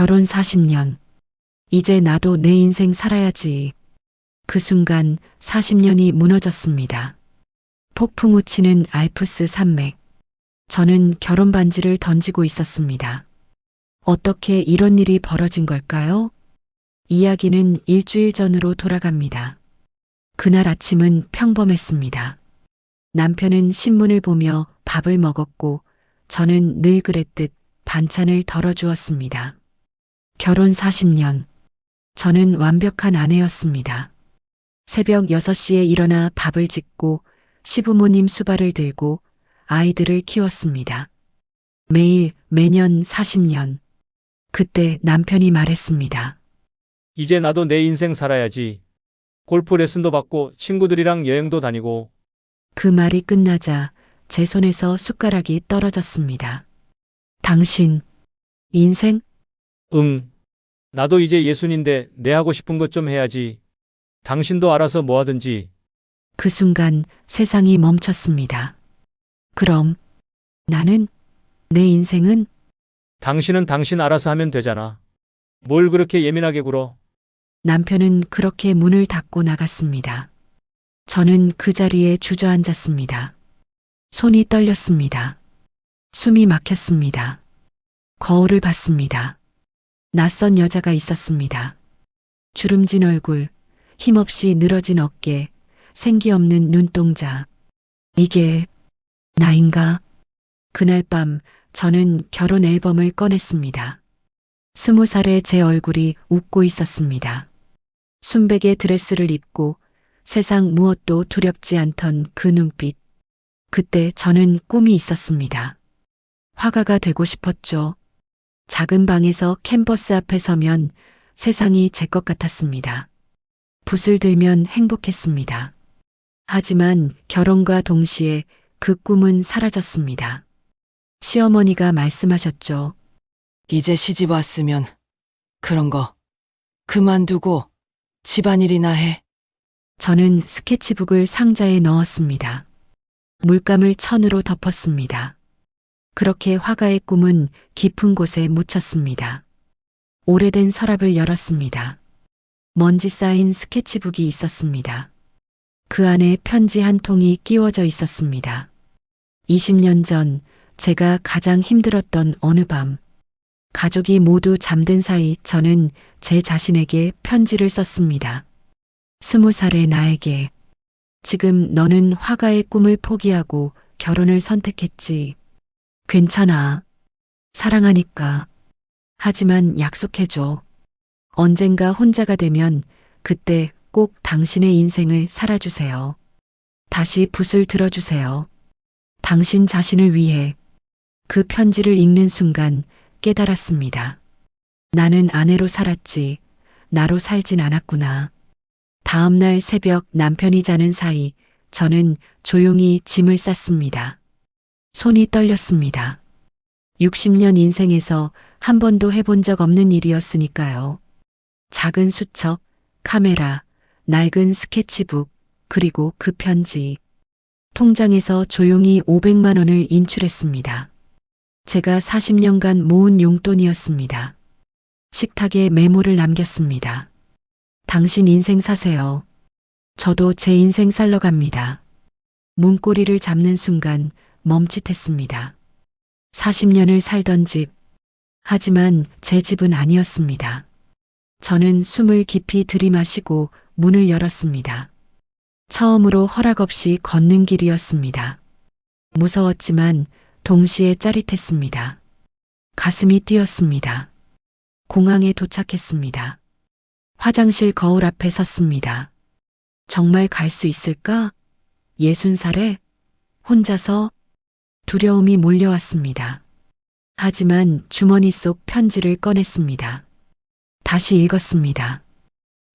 결혼 40년. 이제 나도 내 인생 살아야지. 그 순간 40년이 무너졌습니다. 폭풍 우치는 알프스 산맥. 저는 결혼 반지를 던지고 있었습니다. 어떻게 이런 일이 벌어진 걸까요? 이야기는 일주일 전으로 돌아갑니다. 그날 아침은 평범했습니다. 남편은 신문을 보며 밥을 먹었고 저는 늘 그랬듯 반찬을 덜어주었습니다. 결혼 40년. 저는 완벽한 아내였습니다. 새벽 6시에 일어나 밥을 짓고 시부모님 수발을 들고 아이들을 키웠습니다. 매년 40년. 그때 남편이 말했습니다. 이제 나도 내 인생 살아야지. 골프 레슨도 받고 친구들이랑 여행도 다니고. 그 말이 끝나자 제 손에서 숟가락이 떨어졌습니다. 당신, 인생? 응. 나도 이제 예순인데 내 하고 싶은 것 좀 해야지. 당신도 알아서 뭐 하든지. 그 순간 세상이 멈췄습니다. 그럼 나는? 내 인생은? 당신은 당신 알아서 하면 되잖아. 뭘 그렇게 예민하게 굴어? 남편은 그렇게 문을 닫고 나갔습니다. 저는 그 자리에 주저앉았습니다. 손이 떨렸습니다. 숨이 막혔습니다. 거울을 봤습니다. 낯선 여자가 있었습니다. 주름진 얼굴, 힘없이 늘어진 어깨, 생기 없는 눈동자. 이게 나인가? 그날 밤 저는 결혼 앨범을 꺼냈습니다. 20살의 제 얼굴이 웃고 있었습니다. 순백의 드레스를 입고 세상 무엇도 두렵지 않던 그 눈빛. 그때 저는 꿈이 있었습니다. 화가가 되고 싶었죠. 작은 방에서 캔버스 앞에 서면 세상이 제 것 같았습니다. 붓을 들면 행복했습니다. 하지만 결혼과 동시에 그 꿈은 사라졌습니다. 시어머니가 말씀하셨죠. 이제 시집 왔으면 그런 거 그만두고 집안일이나 해. 저는 스케치북을 상자에 넣었습니다. 물감을 천으로 덮었습니다. 그렇게 화가의 꿈은 깊은 곳에 묻혔습니다. 오래된 서랍을 열었습니다. 먼지 쌓인 스케치북이 있었습니다. 그 안에 편지 한 통이 끼워져 있었습니다. 20년 전 제가 가장 힘들었던 어느 밤, 가족이 모두 잠든 사이 저는 제 자신에게 편지를 썼습니다. 20살의 나에게. 지금 너는 화가의 꿈을 포기하고 결혼을 선택했지. 괜찮아. 사랑하니까. 하지만 약속해줘. 언젠가 혼자가 되면 그때 꼭 당신의 인생을 살아주세요. 다시 붓을 들어주세요. 당신 자신을 위해. 그 편지를 읽는 순간 깨달았습니다. 나는 아내로 살았지, 나로 살진 않았구나. 다음 날 새벽 남편이 자는 사이 저는 조용히 짐을 쌌습니다. 손이 떨렸습니다. 60년 인생에서 한 번도 해본 적 없는 일이었으니까요. 작은 수첩, 카메라, 낡은 스케치북, 그리고 그 편지. 통장에서 조용히 500만 원을 인출했습니다. 제가 40년간 모은 용돈이었습니다. 식탁에 메모를 남겼습니다. 당신 인생 사세요. 저도 제 인생 살러 갑니다. 문고리를 잡는 순간 멈칫했습니다. 40년을 살던 집. 하지만 제 집은 아니었습니다. 저는 숨을 깊이 들이마시고 문을 열었습니다. 처음으로 허락 없이 걷는 길이었습니다. 무서웠지만 동시에 짜릿했습니다. 가슴이 뛰었습니다. 공항에 도착했습니다. 화장실 거울 앞에 섰습니다. 정말 갈 수 있을까? 60살에 혼자서. 두려움이 몰려왔습니다. 하지만 주머니 속 편지를 꺼냈습니다. 다시 읽었습니다.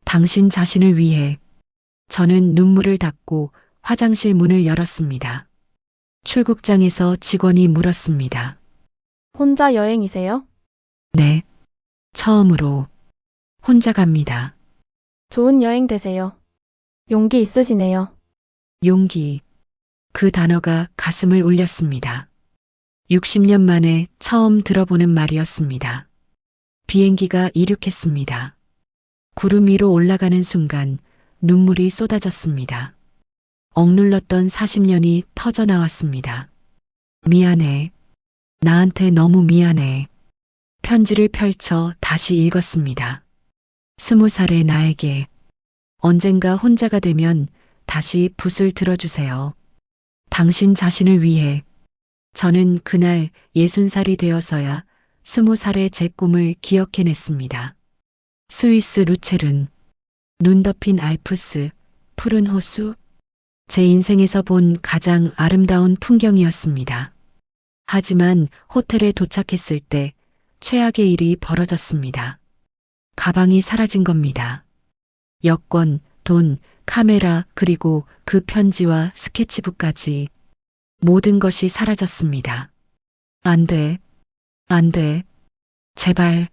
당신 자신을 위해. 저는 눈물을 닦고 화장실 문을 열었습니다. 출국장에서 직원이 물었습니다. 혼자 여행이세요? 네. 처음으로. 혼자 갑니다. 좋은 여행 되세요. 용기 있으시네요. 용기. 그 단어가 가슴을 울렸습니다. 60년 만에 처음 들어보는 말이었습니다. 비행기가 이륙했습니다. 구름 위로 올라가는 순간 눈물이 쏟아졌습니다. 억눌렀던 40년이 터져 나왔습니다. 미안해. 나한테 너무 미안해. 편지를 펼쳐 다시 읽었습니다. 20살의 나에게 언젠가 혼자가 되면 다시 붓을 들어주세요. 당신 자신을 위해 저는 그날 60살이 되어서야 20살의 제 꿈을 기억해냈습니다. 스위스 루체른, 눈 덮인 알프스, 푸른 호수, 제 인생에서 본 가장 아름다운 풍경이었습니다. 하지만 호텔에 도착했을 때 최악의 일이 벌어졌습니다. 가방이 사라진 겁니다. 여권, 돈, 카메라, 그리고 그 편지와 스케치북까지 모든 것이 사라졌습니다. 안 돼. 안 돼. 제발.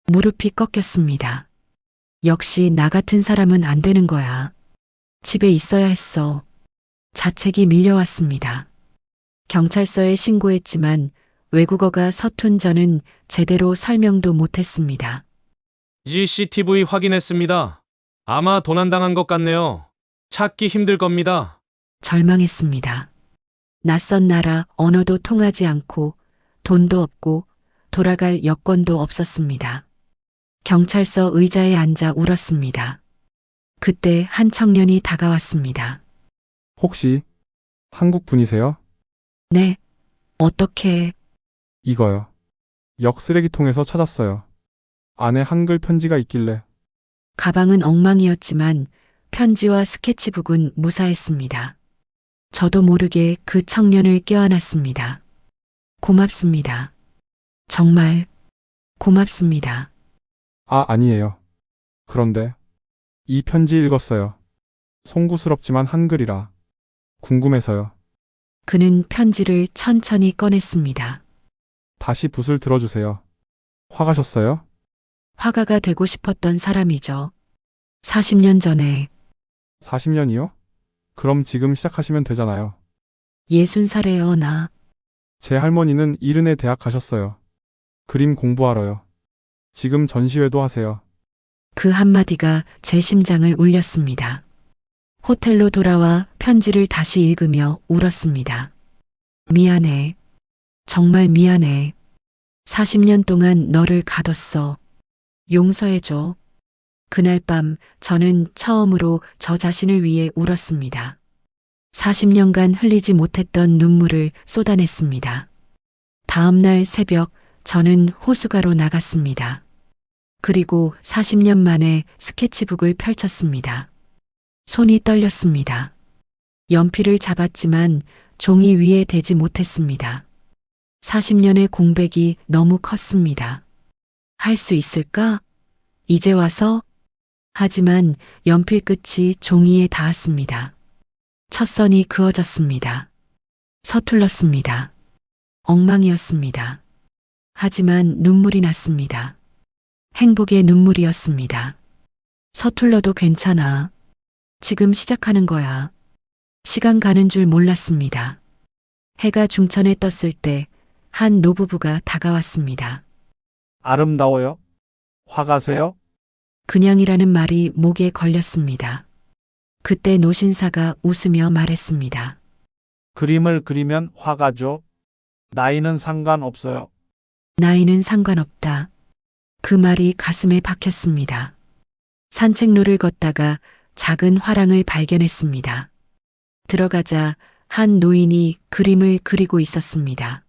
무릎이 꺾였습니다. 역시 나 같은 사람은 안 되는 거야. 집에 있어야 했어. 자책이 밀려왔습니다. 경찰서에 신고했지만 외국어가 서툰 저는 제대로 설명도 못했습니다. CCTV 확인했습니다. 아마 도난당한 것 같네요. 찾기 힘들 겁니다. 절망했습니다. 낯선 나라, 언어도 통하지 않고 돈도 없고 돌아갈 여권도 없었습니다. 경찰서 의자에 앉아 울었습니다. 그때 한 청년이 다가왔습니다. 혹시 한국 분이세요? 네, 어떻게, 이거요. 역 쓰레기통에서 찾았어요. 안에 한글 편지가 있길래. 가방은 엉망이었지만 편지와 스케치북은 무사했습니다. 저도 모르게 그 청년을 껴안았습니다. 고맙습니다. 정말 고맙습니다. 아, 아니에요. 그런데 이 편지 읽었어요. 송구스럽지만 한글이라 궁금해서요. 그는 편지를 천천히 꺼냈습니다. 다시 붓을 들어주세요. 화가셨어요? 화가가 되고 싶었던 사람이죠. 40년 전에 40년이요? 그럼 지금 시작하시면 되잖아요. 60살에요, 나. 제 할머니는 이른에 대학 가셨어요. 그림 공부하러요. 지금 전시회도 하세요. 그 한마디가 제 심장을 울렸습니다. 호텔로 돌아와 편지를 다시 읽으며 울었습니다. 미안해. 정말 미안해. 40년 동안 너를 가뒀어. 용서해줘. 그날 밤 저는 처음으로 저 자신을 위해 울었습니다. 40년간 흘리지 못했던 눈물을 쏟아냈습니다. 다음 날 새벽 저는 호수가로 나갔습니다. 그리고 40년 만에 스케치북을 펼쳤습니다. 손이 떨렸습니다. 연필을 잡았지만 종이 위에 대지 못했습니다. 40년의 공백이 너무 컸습니다. 할 수 있을까? 이제 와서? 하지만 연필 끝이 종이에 닿았습니다. 첫 선이 그어졌습니다. 서툴렀습니다. 엉망이었습니다. 하지만 눈물이 났습니다. 행복의 눈물이었습니다. 서툴러도 괜찮아. 지금 시작하는 거야. 시간 가는 줄 몰랐습니다. 해가 중천에 떴을 때 한 노부부가 다가왔습니다. 아름다워요? 화가세요? 그냥이라는 말이 목에 걸렸습니다. 그때 노신사가 웃으며 말했습니다. 그림을 그리면 화가죠. 나이는 상관없어요. 나이는 상관없다. 그 말이 가슴에 박혔습니다. 산책로를 걷다가 작은 화랑을 발견했습니다. 들어가자 한 노인이 그림을 그리고 있었습니다.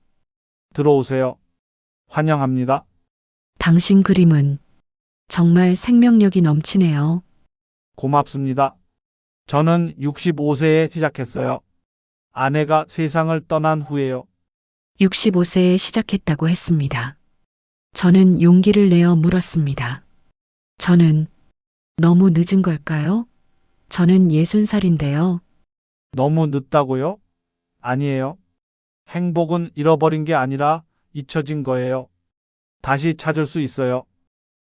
들어오세요. 환영합니다. 당신 그림은 정말 생명력이 넘치네요. 고맙습니다. 저는 65세에 시작했어요. 아내가 세상을 떠난 후에요. 65세에 시작했다고 했습니다. 저는 용기를 내어 물었습니다. 저는 너무 늦은 걸까요? 저는 60살인데요. 너무 늦다고요? 아니에요. 행복은 잃어버린 게 아니라 잊혀진 거예요. 다시 찾을 수 있어요.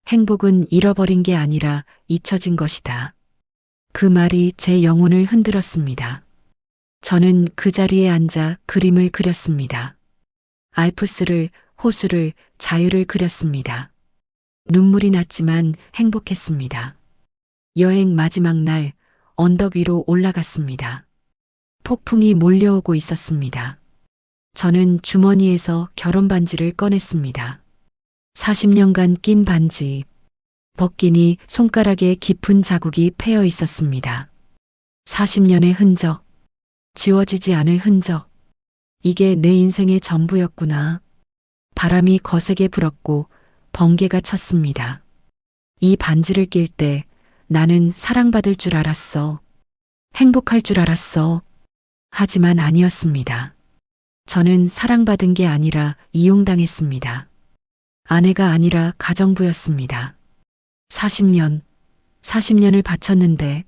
행복은 잃어버린 게 아니라 잊혀진 것이다. 그 말이 제 영혼을 흔들었습니다. 저는 그 자리에 앉아 그림을 그렸습니다. 알프스를, 호수를, 자유를 그렸습니다. 눈물이 났지만 행복했습니다. 여행 마지막 날 언덕 위로 올라갔습니다. 폭풍이 몰려오고 있었습니다. 저는 주머니에서 결혼 반지를 꺼냈습니다. 40년간 낀 반지. 벗기니 손가락에 깊은 자국이 패여 있었습니다. 40년의 흔적. 지워지지 않을 흔적. 이게 내 인생의 전부였구나. 바람이 거세게 불었고 번개가 쳤습니다. 이 반지를 낄 때 나는 사랑받을 줄 알았어. 행복할 줄 알았어. 하지만 아니었습니다. 저는 사랑받은 게 아니라 이용당했습니다. 아내가 아니라 가정부였습니다. 40년을 바쳤는데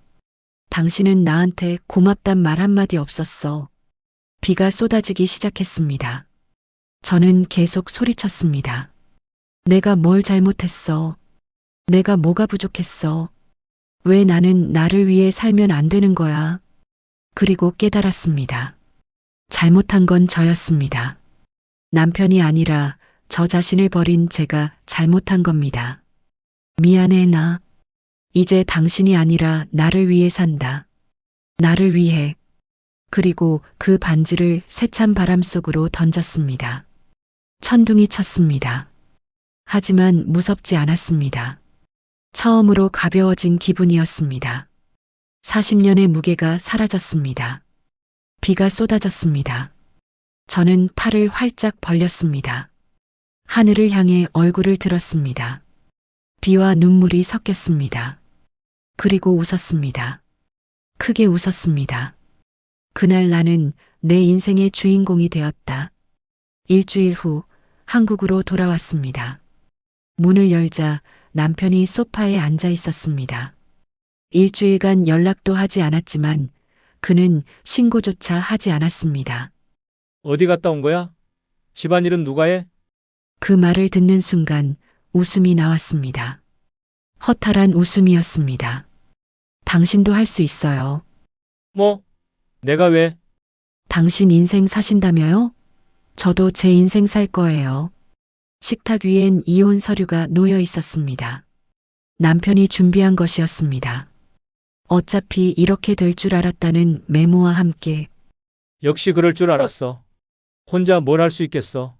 당신은 나한테 고맙단 말 한마디 없었어. 비가 쏟아지기 시작했습니다. 저는 계속 소리쳤습니다. 내가 뭘 잘못했어? 내가 뭐가 부족했어? 왜 나는 나를 위해 살면 안 되는 거야? 그리고 깨달았습니다. 잘못한 건 저였습니다. 남편이 아니라 저 자신을 버린 제가 잘못한 겁니다. 미안해 나. 이제 당신이 아니라 나를 위해 산다. 나를 위해. 그리고 그 반지를 세찬 바람 속으로 던졌습니다. 천둥이 쳤습니다. 하지만 무섭지 않았습니다. 처음으로 가벼워진 기분이었습니다. 40년의 무게가 사라졌습니다. 비가 쏟아졌습니다. 저는 팔을 활짝 벌렸습니다. 하늘을 향해 얼굴을 들었습니다. 비와 눈물이 섞였습니다. 그리고 웃었습니다. 크게 웃었습니다. 그날 나는 내 인생의 주인공이 되었다. 일주일 후 한국으로 돌아왔습니다. 문을 열자 남편이 소파에 앉아 있었습니다. 일주일간 연락도 하지 않았지만 그는 신고조차 하지 않았습니다. 어디 갔다 온 거야? 집안일은 누가 해? 그 말을 듣는 순간 웃음이 나왔습니다. 허탈한 웃음이었습니다. 당신도 할 수 있어요. 뭐? 내가 왜? 당신 인생 사신다며요? 저도 제 인생 살 거예요. 식탁 위엔 이혼 서류가 놓여 있었습니다. 남편이 준비한 것이었습니다. 어차피 이렇게 될 줄 알았다는 메모와 함께. 역시 그럴 줄 알았어. 혼자 뭘 할 수 있겠어.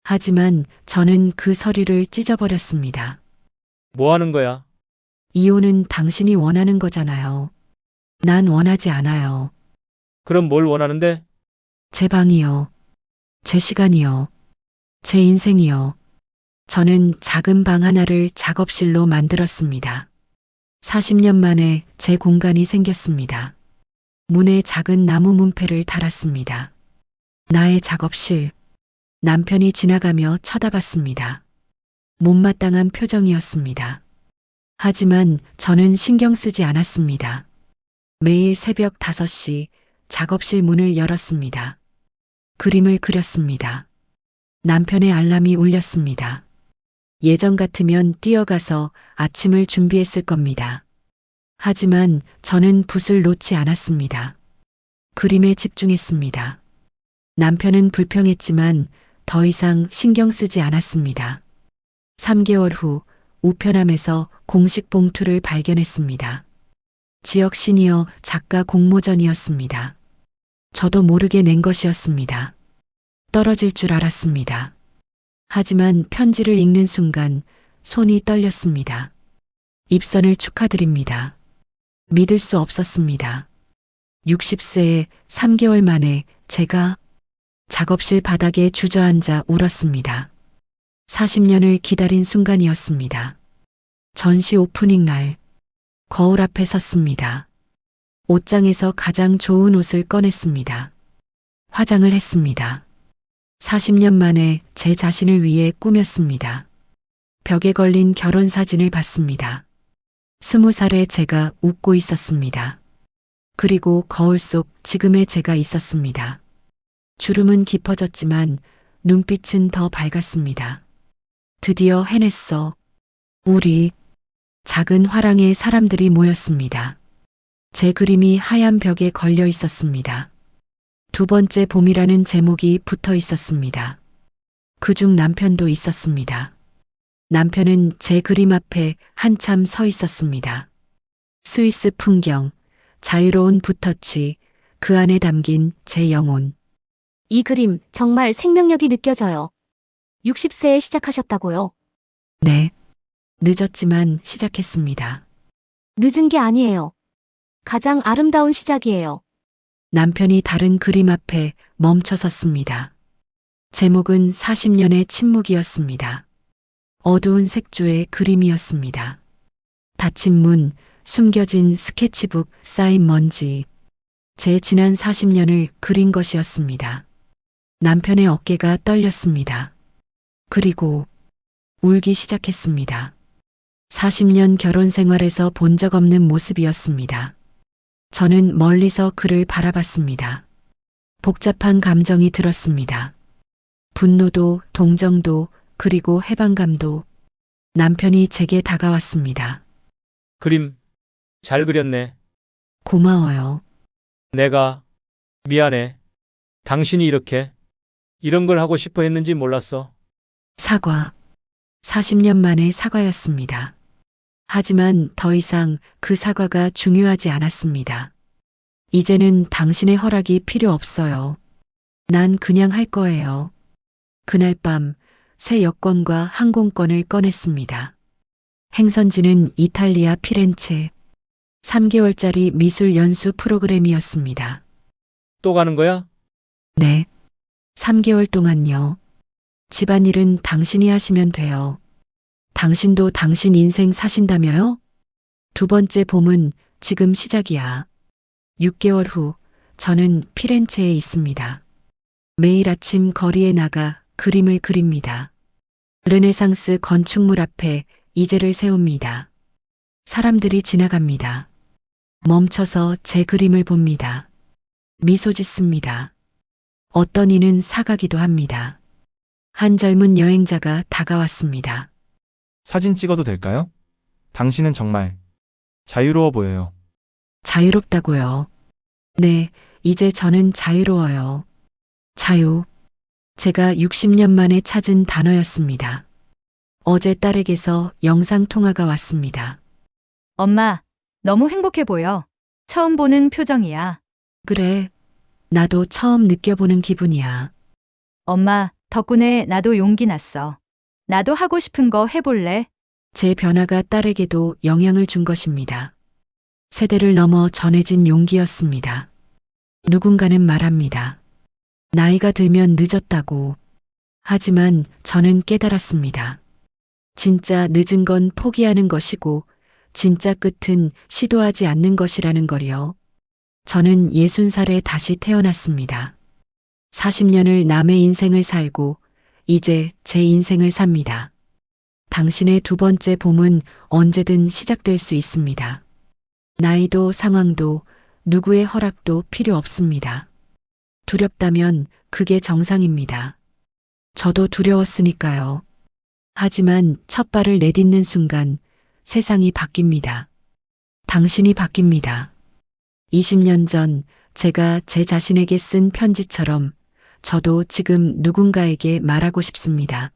하지만 저는 그 서류를 찢어버렸습니다. 뭐 하는 거야? 이혼은 당신이 원하는 거잖아요. 난 원하지 않아요. 그럼 뭘 원하는데? 제 방이요. 제 시간이요. 제 인생이요. 저는 작은 방 하나를 작업실로 만들었습니다. 40년 만에 제 공간이 생겼습니다. 문에 작은 나무 문패를 달았습니다. 나의 작업실. 남편이 지나가며 쳐다봤습니다. 못마땅한 표정이었습니다. 하지만 저는 신경 쓰지 않았습니다. 매일 새벽 5시 작업실 문을 열었습니다. 그림을 그렸습니다. 남편의 알람이 울렸습니다. 예전 같으면 뛰어가서 아침을 준비했을 겁니다. 하지만 저는 붓을 놓지 않았습니다. 그림에 집중했습니다. 남편은 불평했지만 더 이상 신경 쓰지 않았습니다. 3개월 후 우편함에서 공식 봉투를 발견했습니다. 지역 시니어 작가 공모전이었습니다. 저도 모르게 낸 것이었습니다. 떨어질 줄 알았습니다. 하지만 편지를 읽는 순간 손이 떨렸습니다. 입선을 축하드립니다. 믿을 수 없었습니다. 60세에 3개월 만에 제가 작업실 바닥에 주저앉아 울었습니다. 40년을 기다린 순간이었습니다. 전시 오프닝 날 거울 앞에 섰습니다. 옷장에서 가장 좋은 옷을 꺼냈습니다. 화장을 했습니다. 40년 만에 제 자신을 위해 꾸몄습니다. 벽에 걸린 결혼 사진을 봤습니다. 20살에 제가 웃고 있었습니다. 그리고 거울 속 지금의 제가 있었습니다. 주름은 깊어졌지만 눈빛은 더 밝았습니다. 드디어 해냈어. 우리 작은 화랑에 사람들이 모였습니다. 제 그림이 하얀 벽에 걸려 있었습니다. 두 번째 봄이라는 제목이 붙어 있었습니다. 그중 남편도 있었습니다. 남편은 제 그림 앞에 한참 서 있었습니다. 스위스 풍경, 자유로운 붓터치, 그 안에 담긴 제 영혼. 이 그림 정말 생명력이 느껴져요. 60세에 시작하셨다고요? 네. 늦었지만 시작했습니다. 늦은 게 아니에요. 가장 아름다운 시작이에요. 남편이 다른 그림 앞에 멈춰 섰습니다. 제목은 40년의 침묵이었습니다. 어두운 색조의 그림이었습니다. 닫힌 문, 숨겨진 스케치북, 쌓인 먼지. 제 지난 40년을 그린 것이었습니다. 남편의 어깨가 떨렸습니다. 그리고 울기 시작했습니다. 40년 결혼 생활에서 본 적 없는 모습이었습니다. 저는 멀리서 그를 바라봤습니다. 복잡한 감정이 들었습니다. 분노도, 동정도, 그리고 해방감도. 남편이 제게 다가왔습니다. 그림 잘 그렸네. 고마워요. 내가 미안해. 당신이 이런 걸 하고 싶어 했는지 몰랐어. 사과. 40년 만의 사과였습니다. 하지만 더 이상 그 사과가 중요하지 않았습니다. 이제는 당신의 허락이 필요 없어요. 난 그냥 할 거예요. 그날 밤 새 여권과 항공권을 꺼냈습니다. 행선지는 이탈리아 피렌체. 3개월짜리 미술 연수 프로그램이었습니다. 또 가는 거야? 네. 3개월 동안요. 집안일은 당신이 하시면 돼요. 당신도 당신 인생 사신다며요? 두 번째 봄은 지금 시작이야. 6개월 후 저는 피렌체에 있습니다. 매일 아침 거리에 나가 그림을 그립니다. 르네상스 건축물 앞에 이제를 세웁니다. 사람들이 지나갑니다. 멈춰서 제 그림을 봅니다. 미소 짓습니다. 어떤 이는 사가기도 합니다. 한 젊은 여행자가 다가왔습니다. 사진 찍어도 될까요? 당신은 정말 자유로워 보여요. 자유롭다고요. 네, 이제 저는 자유로워요. 자유. 제가 60년 만에 찾은 단어였습니다. 어제 딸에게서 영상통화가 왔습니다. 엄마, 너무 행복해 보여. 처음 보는 표정이야. 그래, 나도 처음 느껴보는 기분이야. 엄마, 덕분에 나도 용기 났어. 나도 하고 싶은 거 해볼래? 제 변화가 딸에게도 영향을 준 것입니다. 세대를 넘어 전해진 용기였습니다. 누군가는 말합니다. 나이가 들면 늦었다고. 하지만 저는 깨달았습니다. 진짜 늦은 건 포기하는 것이고 진짜 끝은 시도하지 않는 것이라는 걸요. 저는 60살에 다시 태어났습니다. 40년을 남의 인생을 살고 이제 제 인생을 삽니다. 당신의 두 번째 봄은 언제든 시작될 수 있습니다. 나이도 상황도 누구의 허락도 필요 없습니다. 두렵다면 그게 정상입니다. 저도 두려웠으니까요. 하지만 첫 발을 내딛는 순간 세상이 바뀝니다. 당신이 바뀝니다. 20년 전 제가 제 자신에게 쓴 편지처럼 저도 지금 누군가에게 말하고 싶습니다.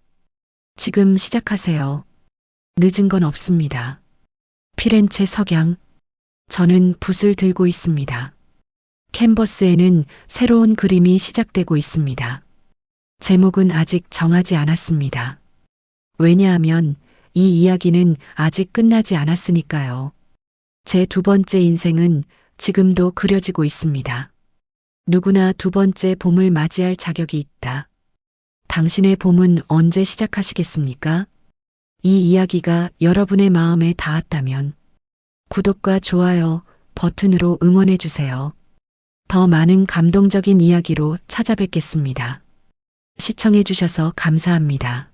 지금 시작하세요. 늦은 건 없습니다. 피렌체 석양. 저는 붓을 들고 있습니다. 캔버스에는 새로운 그림이 시작되고 있습니다. 제목은 아직 정하지 않았습니다. 왜냐하면 이 이야기는 아직 끝나지 않았으니까요. 제 두 번째 인생은 지금도 그려지고 있습니다. 누구나 두 번째 봄을 맞이할 자격이 있다. 당신의 봄은 언제 시작하시겠습니까? 이 이야기가 여러분의 마음에 닿았다면 구독과 좋아요 버튼으로 응원해 주세요. 더 많은 감동적인 이야기로 찾아뵙겠습니다. 시청해 주셔서 감사합니다.